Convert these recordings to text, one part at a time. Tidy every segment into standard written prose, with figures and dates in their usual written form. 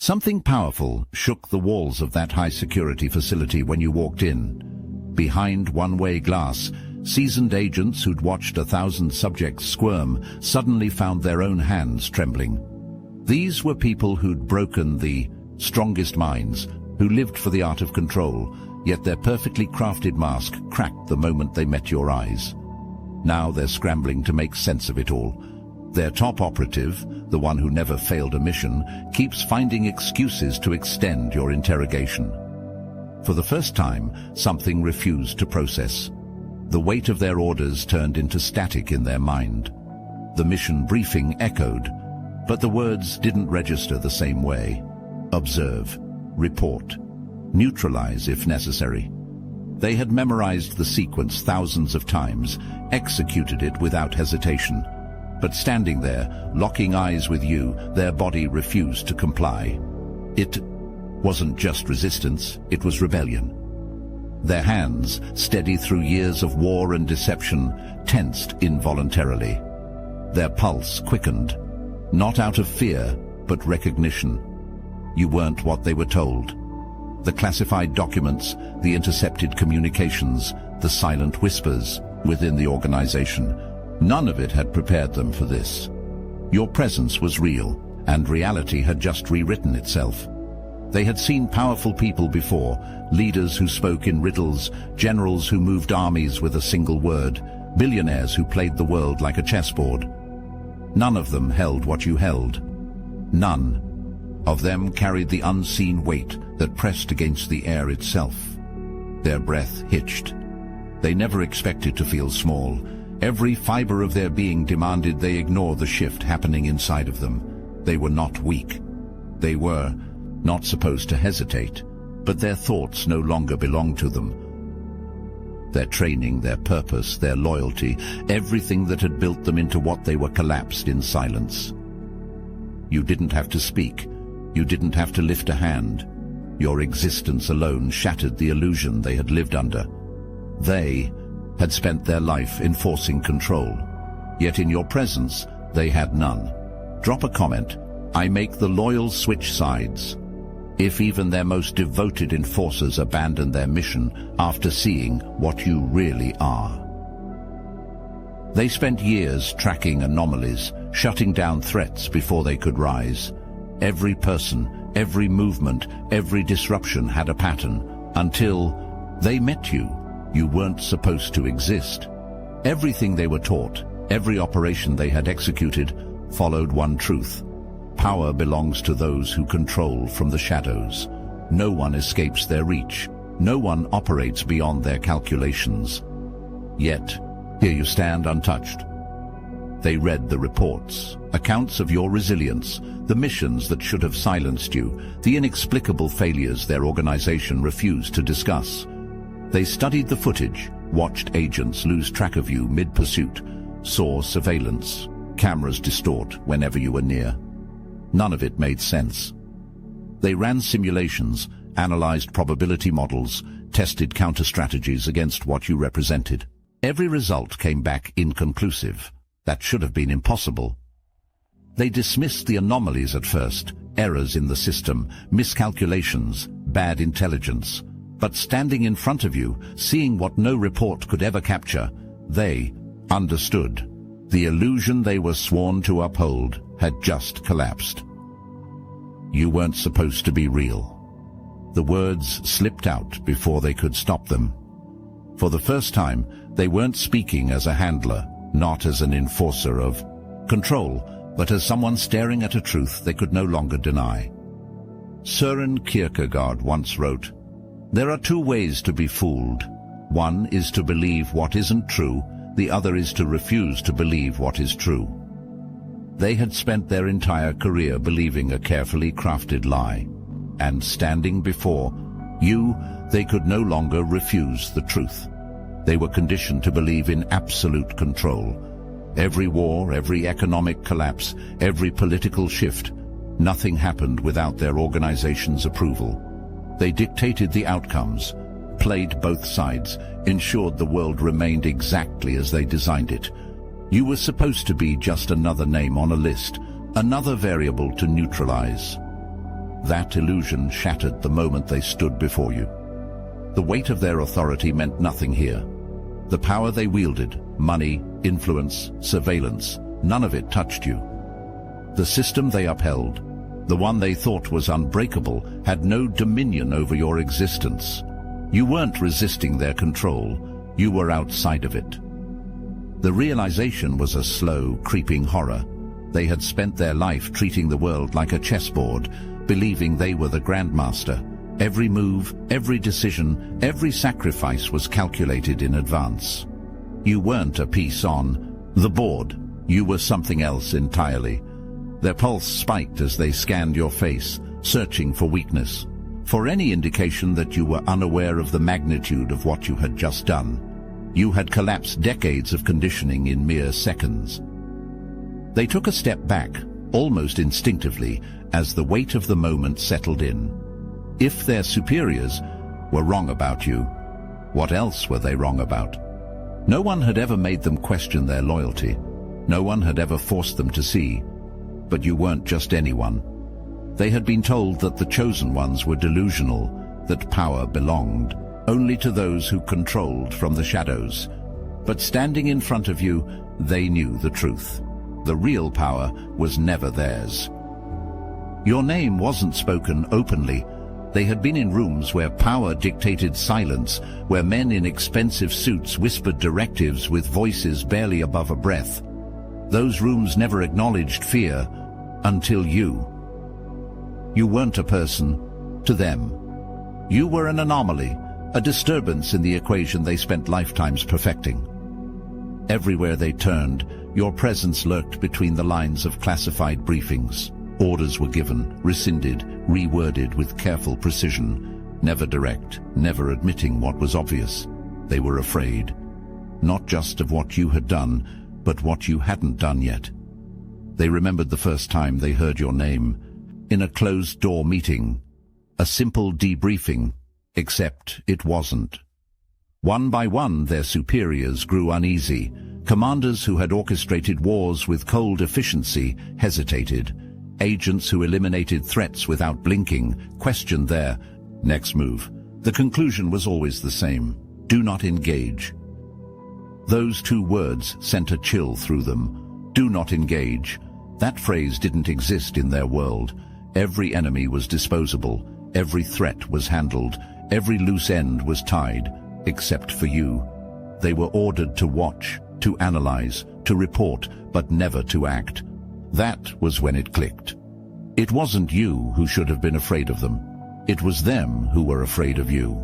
Something powerful shook the walls of that high-security facility when you walked in. Behind one-way glass, seasoned agents who'd watched 1,000 subjects squirm suddenly found their own hands trembling. These were people who'd broken the strongest minds, who lived for the art of control, yet their perfectly crafted mask cracked the moment they met your eyes. Now they're scrambling to make sense of it all. Their top operative, the one who never failed a mission, keeps finding excuses to extend your interrogation. For the first time, something refused to process. The weight of their orders turned into static in their mind. The mission briefing echoed, but the words didn't register the same way. Observe, report, neutralize if necessary. They had memorized the sequence thousands of times, executed it without hesitation. But standing there, locking eyes with you, their body refused to comply. It wasn't just resistance, it was rebellion. Their hands, steady through years of war and deception, tensed involuntarily. Their pulse quickened, not out of fear, but recognition. You weren't what they were told. The classified documents, the intercepted communications, the silent whispers within the organization, none of it had prepared them for this. Your presence was real, and reality had just rewritten itself. They had seen powerful people before, leaders who spoke in riddles, generals who moved armies with a single word, billionaires who played the world like a chessboard. None of them held what you held. None of them carried the unseen weight that pressed against the air itself. Their breath hitched. They never expected to feel small. Every fiber of their being demanded they ignore the shift happening inside of them. They were not weak. They were not supposed to hesitate, but their thoughts no longer belonged to them. Their training, their purpose, their loyalty, everything that had built them into what they were collapsed in silence. You didn't have to speak. You didn't have to lift a hand. Your existence alone shattered the illusion they had lived under. They had spent their life enforcing control, yet in your presence they had none. Drop a comment. I make the loyal switch sides. If even their most devoted enforcers abandon their mission after seeing what you really are. They spent years tracking anomalies, shutting down threats before they could rise. Every person, every movement, every disruption had a pattern, until they met you. You weren't supposed to exist. Everything they were taught, every operation they had executed, followed one truth. Power belongs to those who control from the shadows. No one escapes their reach. No one operates beyond their calculations. Yet, here you stand untouched. They read the reports, accounts of your resilience, the missions that should have silenced you, the inexplicable failures their organization refused to discuss. They studied the footage, watched agents lose track of you mid-pursuit, saw surveillance, cameras distort whenever you were near. None of it made sense. They ran simulations, analyzed probability models, tested counter-strategies against what you represented. Every result came back inconclusive. That should have been impossible. They dismissed the anomalies at first, errors in the system, miscalculations, bad intelligence. But standing in front of you, seeing what no report could ever capture, they understood. The illusion they were sworn to uphold had just collapsed. You weren't supposed to be real. The words slipped out before they could stop them. For the first time, they weren't speaking as a handler, not as an enforcer of control, but as someone staring at a truth they could no longer deny. Søren Kierkegaard once wrote, "There are two ways to be fooled. One is to believe what isn't true, the other is to refuse to believe what is true." They had spent their entire career believing a carefully crafted lie, and standing before you, they could no longer refuse the truth. They were conditioned to believe in absolute control. Every war, every economic collapse, every political shift, nothing happened without their organization's approval. They dictated the outcomes, played both sides, ensured the world remained exactly as they designed it. You were supposed to be just another name on a list, another variable to neutralize. That illusion shattered the moment they stood before you. The weight of their authority meant nothing here. The power they wielded, money, influence, surveillance, none of it touched you. The system they upheld, the one they thought was unbreakable, had no dominion over your existence. You weren't resisting their control, you were outside of it. The realization was a slow, creeping horror. They had spent their life treating the world like a chessboard, believing they were the grandmaster. Every move, every decision, every sacrifice was calculated in advance. You weren't a piece on the board. You were something else entirely. Their pulse spiked as they scanned your face, searching for weakness, for any indication that you were unaware of the magnitude of what you had just done. You had collapsed decades of conditioning in mere seconds. They took a step back, almost instinctively, as the weight of the moment settled in. If their superiors were wrong about you, what else were they wrong about? No one had ever made them question their loyalty. No one had ever forced them to see. But you weren't just anyone. They had been told that the chosen ones were delusional, that power belonged only to those who controlled from the shadows. But standing in front of you, they knew the truth. The real power was never theirs. Your name wasn't spoken openly. They had been in rooms where power dictated silence, where men in expensive suits whispered directives with voices barely above a breath. Those rooms never acknowledged fear until you. You weren't a person to them. You were an anomaly, a disturbance in the equation they spent lifetimes perfecting. Everywhere they turned, your presence lurked between the lines of classified briefings. Orders were given, rescinded, reworded with careful precision, never direct, never admitting what was obvious. They were afraid, not just of what you had done, but what you hadn't done yet. They remembered the first time they heard your name, in a closed-door meeting, a simple debriefing, except it wasn't. One by one, their superiors grew uneasy. Commanders who had orchestrated wars with cold efficiency hesitated. Agents who eliminated threats without blinking questioned their next move. The conclusion was always the same: do not engage. Those two words sent a chill through them. Do not engage. That phrase didn't exist in their world. Every enemy was disposable. Every threat was handled. Every loose end was tied, except for you. They were ordered to watch, to analyze, to report, but never to act. That was when it clicked. It wasn't you who should have been afraid of them. It was them who were afraid of you.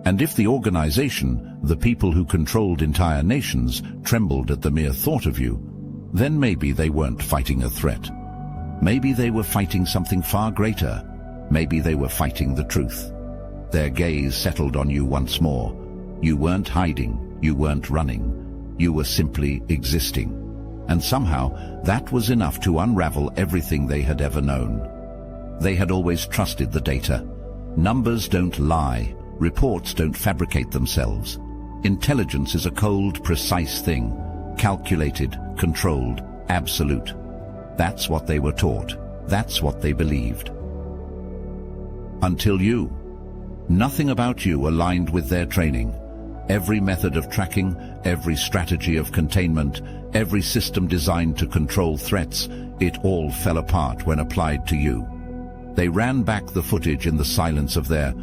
And if the organization, the people who controlled entire nations, trembled at the mere thought of you, then maybe they weren't fighting a threat. Maybe they were fighting something far greater. Maybe they were fighting the truth. Their gaze settled on you once more. You weren't hiding. You weren't running. You were simply existing. And somehow, that was enough to unravel everything they had ever known. They had always trusted the data. Numbers don't lie. Reports don't fabricate themselves. Intelligence is a cold, precise thing. Calculated, controlled, absolute. That's what they were taught. That's what they believed. Until you. Nothing about you aligned with their training. Every method of tracking, every strategy of containment, every system designed to control threats, it all fell apart when applied to you. They ran back the footage in the silence of their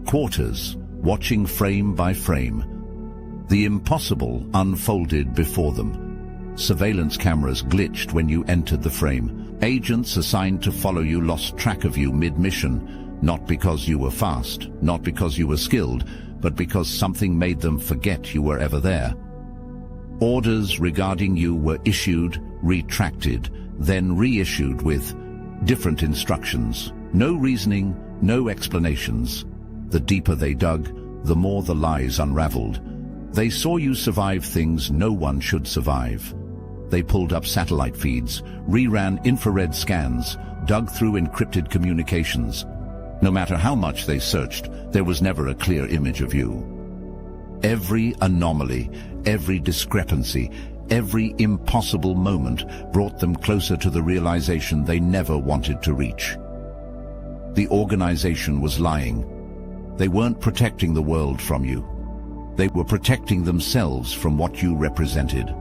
quarters, watching frame by frame. The impossible unfolded before them. Surveillance cameras glitched when you entered the frame. Agents assigned to follow you lost track of you mid-mission, not because you were fast, not because you were skilled, but because something made them forget you were ever there. Orders regarding you were issued, retracted, then reissued with different instructions. No reasoning, no explanations. The deeper they dug, the more the lies unraveled. They saw you survive things no one should survive. They pulled up satellite feeds, reran infrared scans, dug through encrypted communications. No matter how much they searched, there was never a clear image of you. Every anomaly, every discrepancy, every impossible moment brought them closer to the realization they never wanted to reach. The organization was lying. They weren't protecting the world from you. They were protecting themselves from what you represented.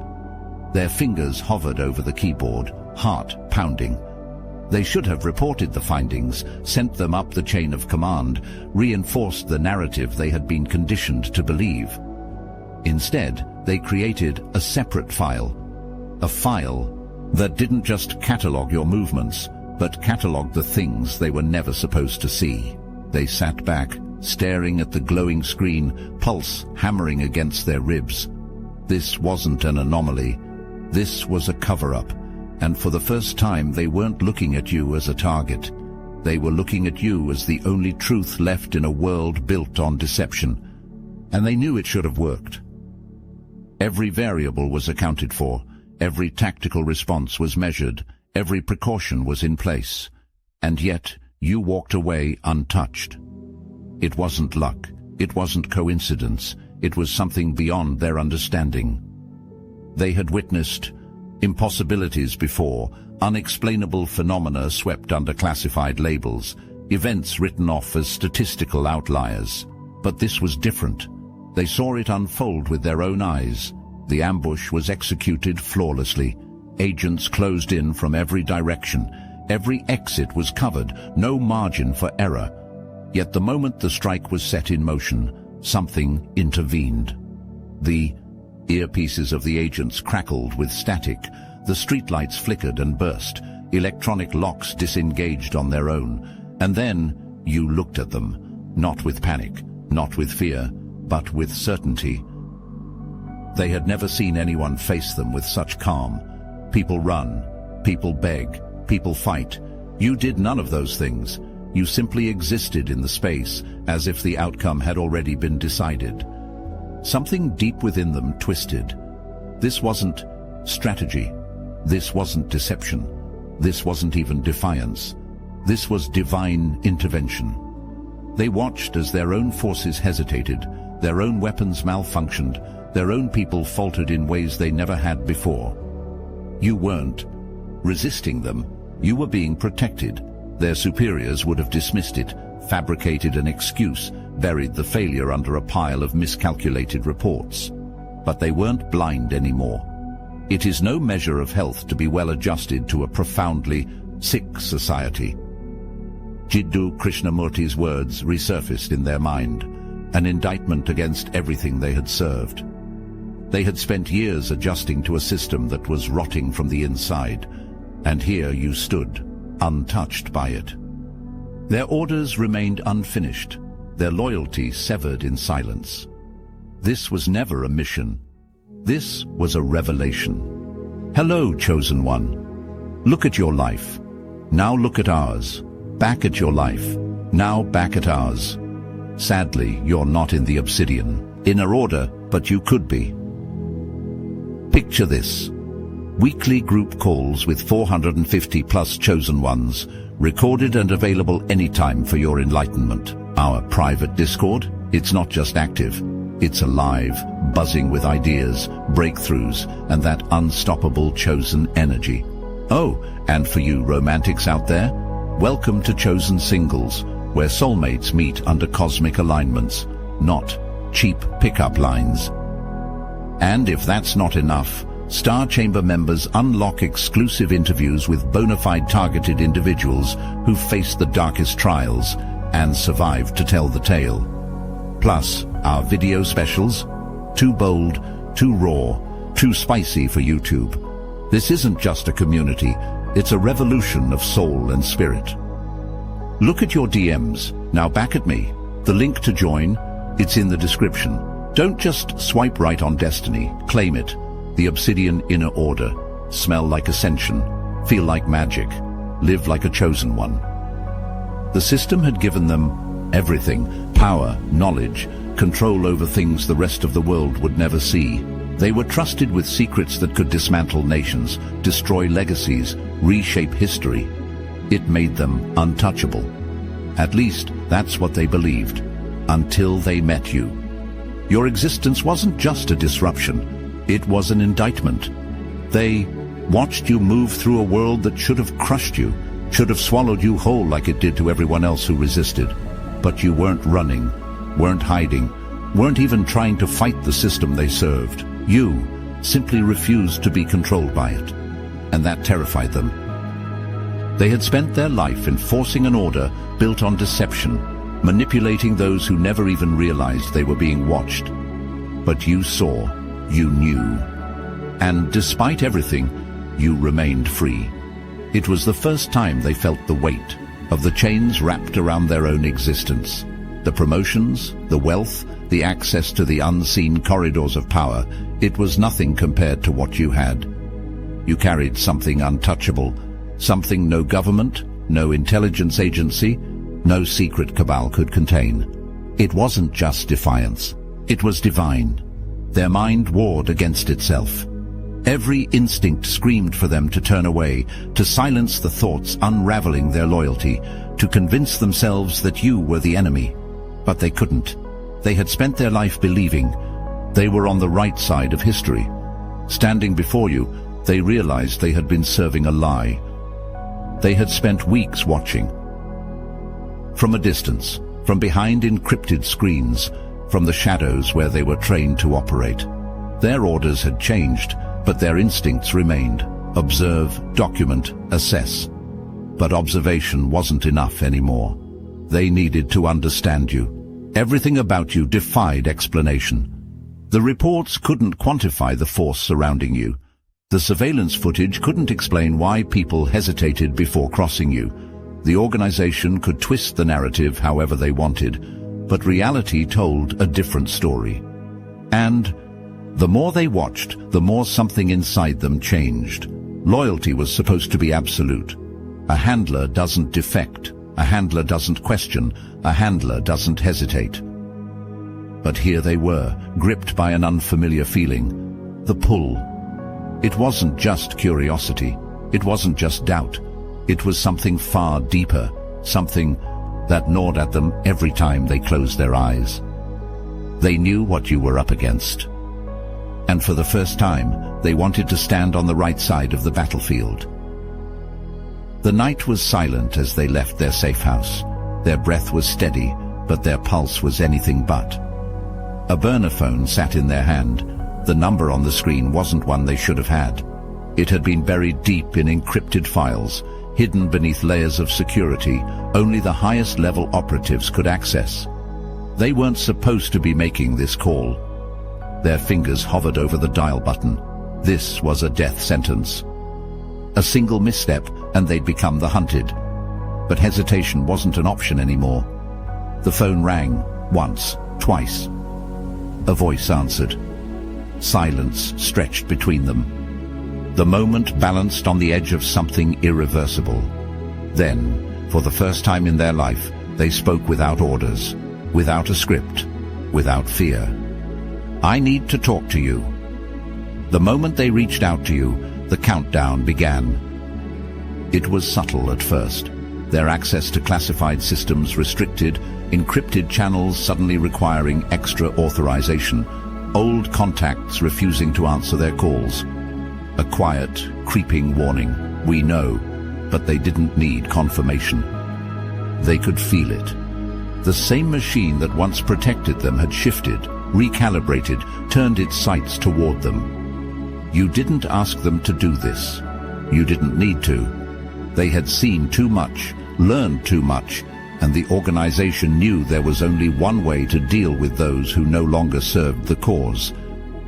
Their fingers hovered over the keyboard, heart pounding. They should have reported the findings, sent them up the chain of command, reinforced the narrative they had been conditioned to believe. Instead, they created a separate file. A file that didn't just catalog your movements, but cataloged the things they were never supposed to see. They sat back, staring at the glowing screen, pulse hammering against their ribs. This wasn't an anomaly. This was a cover-up. And for the first time, they weren't looking at you as a target. They were looking at you as the only truth left in a world built on deception. And they knew it should have worked. Every variable was accounted for. Every tactical response was measured. Every precaution was in place. And yet, you walked away untouched. It wasn't luck. It wasn't coincidence. It was something beyond their understanding. They had witnessed impossibilities before, unexplainable phenomena swept under classified labels, events written off as statistical outliers. But this was different. They saw it unfold with their own eyes. The ambush was executed flawlessly. Agents closed in from every direction. Every exit was covered, no margin for error. Yet the moment the strike was set in motion, something intervened. The earpieces of the agents crackled with static. The streetlights flickered and burst. Electronic locks disengaged on their own. And then you looked at them, not with panic, not with fear, but with certainty. They had never seen anyone face them with such calm. People run, people beg, people fight. You did none of those things. You simply existed in the space, as if the outcome had already been decided. Something deep within them twisted. This wasn't strategy. This wasn't deception. This wasn't even defiance. This was divine intervention. They watched as their own forces hesitated, their own weapons malfunctioned, their own people faltered in ways they never had before. You weren't resisting them. You were being protected. Their superiors would have dismissed it, fabricated an excuse, buried the failure under a pile of miscalculated reports. But they weren't blind anymore. It is no measure of health to be well adjusted to a profoundly sick society. Jiddu Krishnamurti's words resurfaced in their mind, an indictment against everything they had served. They had spent years adjusting to a system that was rotting from the inside, and here you stood, untouched by it. Their orders remained unfinished, their loyalties severed in silence. This was never a mission. This was a revelation. Hello, Chosen One. Look at your life. Now look at ours. Back at your life. Now back at ours. Sadly, you're not in the Obsidian inner order, but you could be. Picture this. Weekly group calls with 450 plus chosen ones, recorded and available anytime for your enlightenment. Our private Discord, it's not just active, it's alive, buzzing with ideas, breakthroughs, and that unstoppable chosen energy. Oh, and for you romantics out there, welcome to Chosen Singles, where soulmates meet under cosmic alignments, not cheap pickup lines. And if that's not enough, Star Chamber members unlock exclusive interviews with bona fide targeted individuals who faced the darkest trials and survived to tell the tale. Plus, our video specials, too bold, too raw, too spicy for YouTube. This isn't just a community, it's a revolution of soul and spirit. Look at your DMs, now back at me. The link to join, it's in the description. Don't just swipe right on destiny, claim it. The Obsidian Inner Order. Smell like ascension, feel like magic, live like a chosen one. The system had given them everything: power, knowledge, control over things the rest of the world would never see. They were trusted with secrets that could dismantle nations, destroy legacies, reshape history. It made them untouchable. At least, that's what they believed, until they met you. Your existence wasn't just a disruption. It was an indictment. They watched you move through a world that should have crushed you, should have swallowed you whole like it did to everyone else who resisted. But you weren't running, weren't hiding, weren't even trying to fight the system they served. You simply refused to be controlled by it, and that terrified them. They had spent their life enforcing an order built on deception, manipulating those who never even realized they were being watched. But you saw, you knew, and despite everything, you remained free. It was the first time they felt the weight of the chains wrapped around their own existence. The promotions, the wealth, the access to the unseen corridors of power, it was nothing compared to what you had. You carried something untouchable, something no government, no intelligence agency, no secret cabal could contain. It wasn't just defiance, it was divine. Their mind warred against itself. Every instinct screamed for them to turn away, to silence the thoughts unraveling their loyalty, to convince themselves that you were the enemy. But they couldn't. They had spent their life believing they were on the right side of history. Standing before you, they realized they had been serving a lie. They had spent weeks watching. From a distance, from behind encrypted screens, from the shadows where they were trained to operate. Their orders had changed, but their instincts remained. Observe, document, assess. But observation wasn't enough anymore. They needed to understand you. Everything about you defied explanation. The reports couldn't quantify the force surrounding you. The surveillance footage couldn't explain why people hesitated before crossing you. The organization could twist the narrative however they wanted, but reality told a different story. And the more they watched, the more something inside them changed. Loyalty was supposed to be absolute. A handler doesn't defect. A handler doesn't question. A handler doesn't hesitate. But here they were, gripped by an unfamiliar feeling. The pull. It wasn't just curiosity. It wasn't just doubt. It was something far deeper, something that gnawed at them every time they closed their eyes. They knew what you were up against. And for the first time, they wanted to stand on the right side of the battlefield. The night was silent as they left their safe house. Their breath was steady, but their pulse was anything but. A burner phone sat in their hand. The number on the screen wasn't one they should have had. It had been buried deep in encrypted files, hidden beneath layers of security only the highest level operatives could access. They weren't supposed to be making this call. Their fingers hovered over the dial button. This was a death sentence. A single misstep and they'd become the hunted. But hesitation wasn't an option anymore. The phone rang, once, twice. A voice answered. Silence stretched between them. The moment balanced on the edge of something irreversible. Then, for the first time in their life, they spoke without orders, without a script, without fear. I need to talk to you. The moment they reached out to you, the countdown began. It was subtle at first. Their access to classified systems restricted, encrypted channels suddenly requiring extra authorization, old contacts refusing to answer their calls. A quiet, creeping warning. We know, but they didn't need confirmation. They could feel it. The same machine that once protected them had shifted, recalibrated, turned its sights toward them. You didn't ask them to do this. You didn't need to. They had seen too much, learned too much, and the organization knew there was only one way to deal with those who no longer served the cause.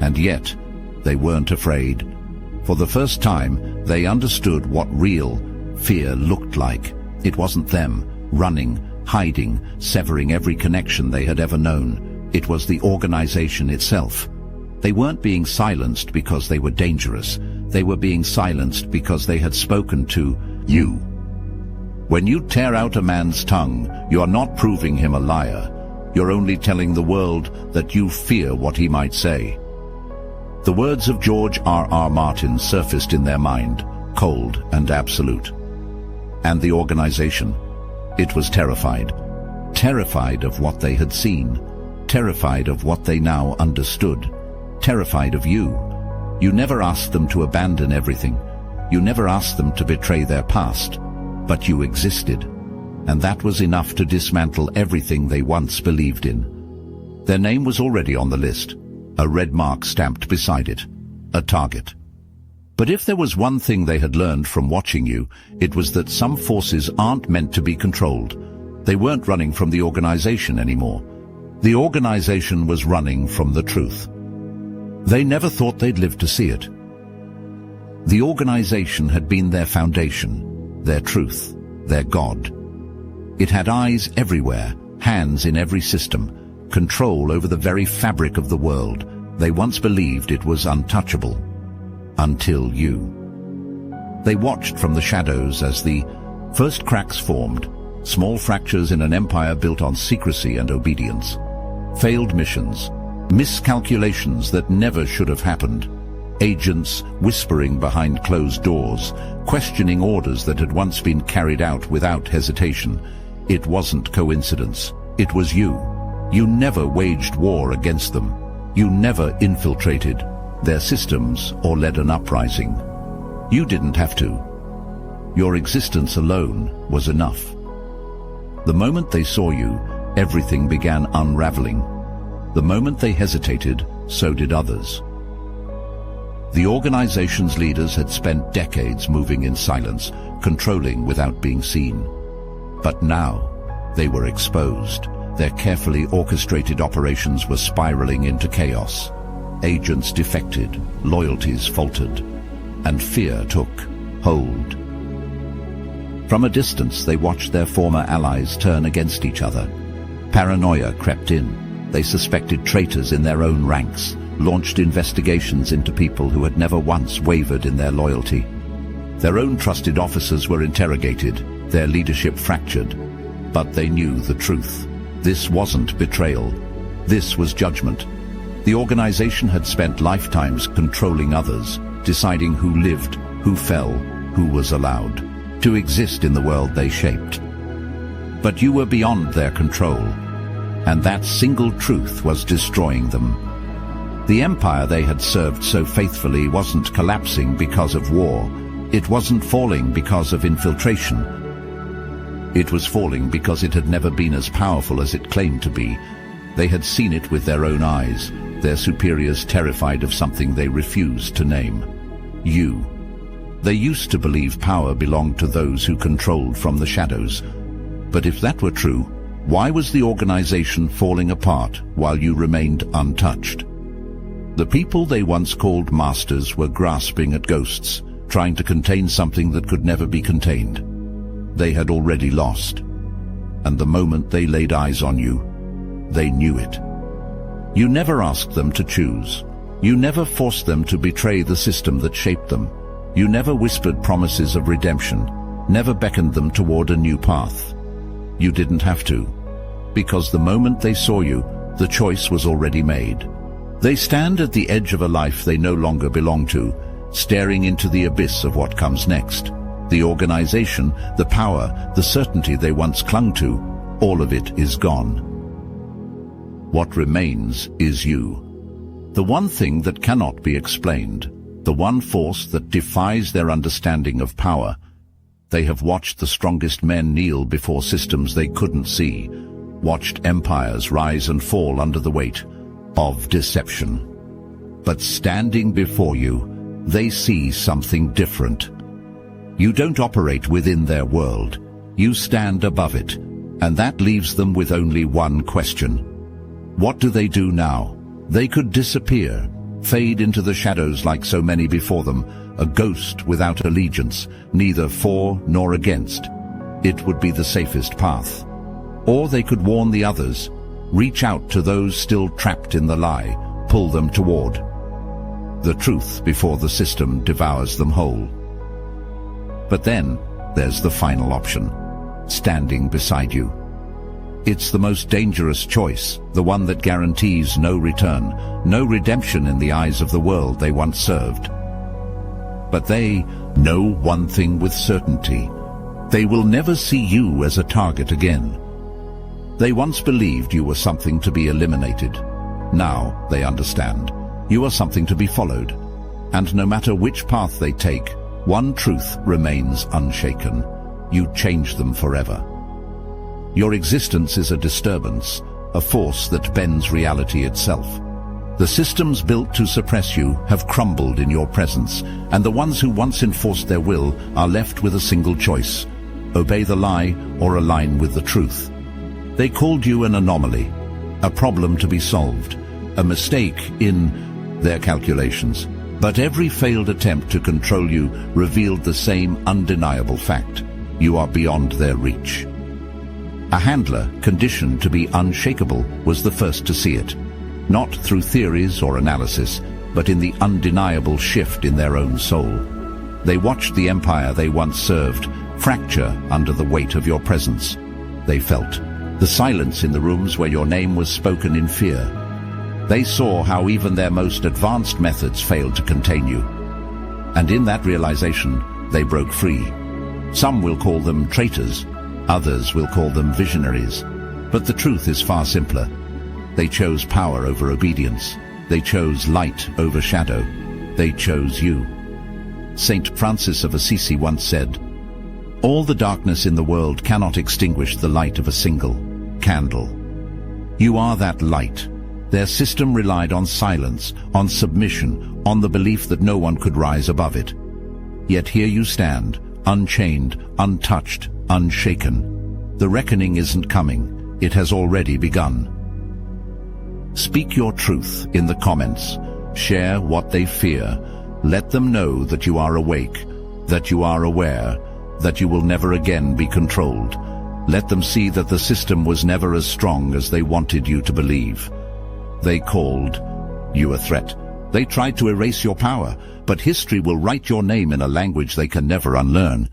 And yet, they weren't afraid. For the first time, they understood what real fear looked like. It wasn't them, running, hiding, severing every connection they had ever known. It was the organization itself. They weren't being silenced because they were dangerous. They were being silenced because they had spoken to you. When you tear out a man's tongue, you are not proving him a liar. You're only telling the world that you fear what he might say. The words of George R.R. Martin surfaced in their mind, cold and absolute. And the organization, it was terrified. Terrified of what they had seen. Terrified of what they now understood. Terrified of you. You never asked them to abandon everything. You never asked them to betray their past. but you existed, and that was enough to dismantle everything they once believed in. Their name was already on the list, a red mark stamped beside it, a target. But if there was one thing they had learned from watching you, it was that some forces aren't meant to be controlled. They weren't running from the organization anymore. The organization was running from the truth. They never thought they'd live to see it. The organization had been their foundation, their truth, their God. It had eyes everywhere, hands in every system, control over the very fabric of the world. They once believed it was untouchable. Until you. They watched from the shadows as the first cracks formed, small fractures in an empire built on secrecy and obedience. Failed missions, miscalculations that never should have happened. Agents whispering behind closed doors, questioning orders that had once been carried out without hesitation. It wasn't coincidence. It was you. You never waged war against them. You never infiltrated their systems or led an uprising. You didn't have to. Your existence alone was enough. The moment they saw you, everything began unraveling. The moment they hesitated, so did others. The organization's leaders had spent decades moving in silence, controlling without being seen. But now, they were exposed. Their carefully orchestrated operations were spiraling into chaos. Agents defected, loyalties faltered, and fear took hold. From a distance, they watched their former allies turn against each other. Paranoia crept in. They suspected traitors in their own ranks, launched investigations into people who had never once wavered in their loyalty. Their own trusted officers were interrogated, their leadership fractured, but they knew the truth. This wasn't betrayal. This was judgment. The organization had spent lifetimes controlling others, deciding who lived, who fell, who was allowed to exist in the world they shaped. But you were beyond their control, and that single truth was destroying them. The empire they had served so faithfully wasn't collapsing because of war. It wasn't falling because of infiltration. It was falling because it had never been as powerful as it claimed to be. They had seen it with their own eyes, their superiors terrified of something they refused to name. You. They used to believe power belonged to those who controlled from the shadows. But if that were true, why was the organization falling apart while you remained untouched? The people they once called masters were grasping at ghosts, trying to contain something that could never be contained. They had already lost. And the moment they laid eyes on you, they knew it. You never asked them to choose. You never forced them to betray the system that shaped them. You never whispered promises of redemption, never beckoned them toward a new path. You didn't have to, because the moment they saw you, the choice was already made. They stand at the edge of a life they no longer belong to, staring into the abyss of what comes next. The organization, the power, the certainty they once clung to, all of it is gone. What remains is you. The one thing that cannot be explained, the one force that defies their understanding of power. They have watched the strongest men kneel before systems they couldn't see, watched empires rise and fall under the weight of deception. But standing before you, they see something different. You don't operate within their world. You stand above it, and that leaves them with only one question. What do they do now? They could disappear, fade into the shadows like so many before them, a ghost without allegiance, neither for nor against. It would be the safest path. Or they could warn the others, reach out to those still trapped in the lie, pull them toward the truth before the system devours them whole. But then there's the final option, standing beside you. It's the most dangerous choice, the one that guarantees no return, no redemption in the eyes of the world they once served. But they know one thing with certainty. They will never see you as a target again. They once believed you were something to be eliminated. Now they understand. You are something to be followed. And no matter which path they take, one truth remains unshaken. you'd change them forever. Your existence is a disturbance, a force that bends reality itself. The systems built to suppress you have crumbled in your presence, and the ones who once enforced their will are left with a single choice: obey the lie or align with the truth. They called you an anomaly, a problem to be solved, a mistake in their calculations. But every failed attempt to control you revealed the same undeniable fact: you are beyond their reach. A handler, conditioned to be unshakable, was the first to see it, not through theories or analysis, but in the undeniable shift in their own soul. They watched the empire they once served fracture under the weight of your presence. They felt the silence in the rooms where your name was spoken in fear. They saw how even their most advanced methods failed to contain you. And in that realization, they broke free. Some will call them traitors, others will call them visionaries. But the truth is far simpler. They chose power over obedience. They chose light over shadow. They chose you. Saint Francis of Assisi once said, "All the darkness in the world cannot extinguish the light of a single candle." You are that light. Their system relied on silence, on submission, on the belief that no one could rise above it. Yet here you stand, unchained, untouched, unshaken. The reckoning isn't coming. It has already begun. Speak your truth in the comments. Share what they fear. Let them know that you are awake, that you are aware, that you will never again be controlled. Let them see that the system was never as strong as they wanted you to believe. They called you a threat. They tried to erase your power, but history will write your name in a language they can never unlearn.